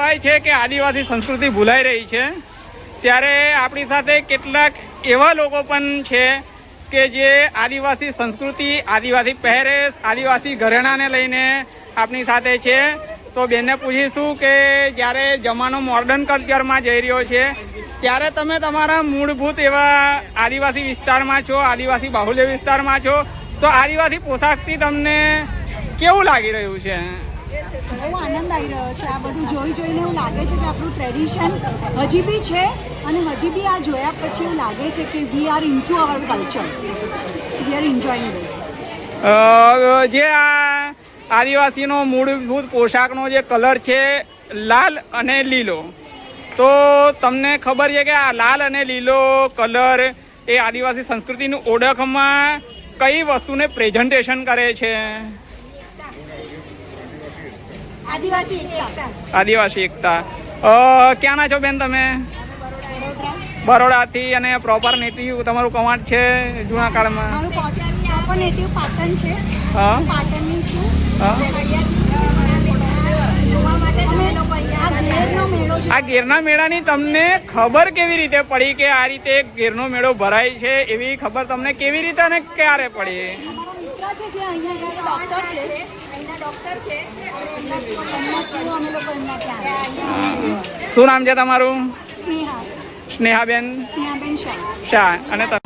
કહેવાય છે કે આદિવાસી સંસ્કૃતિ ભૂલાઈ રહી છે, ત્યારે આપણી સાથે કેટલાક એવા લોકો પણ છે કે જે આદિવાસી સંસ્કૃતિ, આદિવાસી પહેરેશ, આદિવાસી ઘરેણાને લઈને આપણી સાથે છે. તો બેનને પૂછીશું કે જ્યારે જમાનો મોડર્ન કલ્ચરમાં જઈ રહ્યો છે ત્યારે તમે તમારા મૂળભૂત એવા આદિવાસી વિસ્તારમાં છો, આદિવાસી બાહુલ્ય વિસ્તારમાં છો, તો આદિવાસી પોશાકથી તમને કેવું લાગી રહ્યું છે? બહુ આનંદ આવી રહ્યો છે. આ બધું જોઈને એવું લાગે છે કે આપણું ટ્રેડિશન હજી બી છે અને હજી બી આ જોયા પછી એવું લાગે છે કે we are into hour culture, we are enjoying this. જે આ આદિવાસીનો મૂળભૂત પોશાકનો જે કલર છે લાલ અને લીલો, તો તમને ખબર છે કે આ લાલ અને લીલો કલર એ આદિવાસી સંસ્કૃતિની ઓળખમાં કઈ વસ્તુને પ્રેઝન્ટેશન કરે છે? આદિવાસી એકતા. ક્યાંના છો બેન તમે? બરોડાથી. અને પ્રોપર નેટિવ તમારું કવાંટ છે જૂના કાળમાં? પ્રોપર નેટિવ પાટણ છે. હા, પાટણની છું. આ ગેરના મેળાની તમને ખબર કેવી રીતે પડી કે આ રીતે ગેરનો મેળો ભરાય છે? એવી ખબર તમને કેવી રીતે અને ક્યારે પડી? શું નામ છે તમારું? સ્નેહા. સ્નેહાબેન સ્નેહાબેન શાહ. શાહ. અને તમે?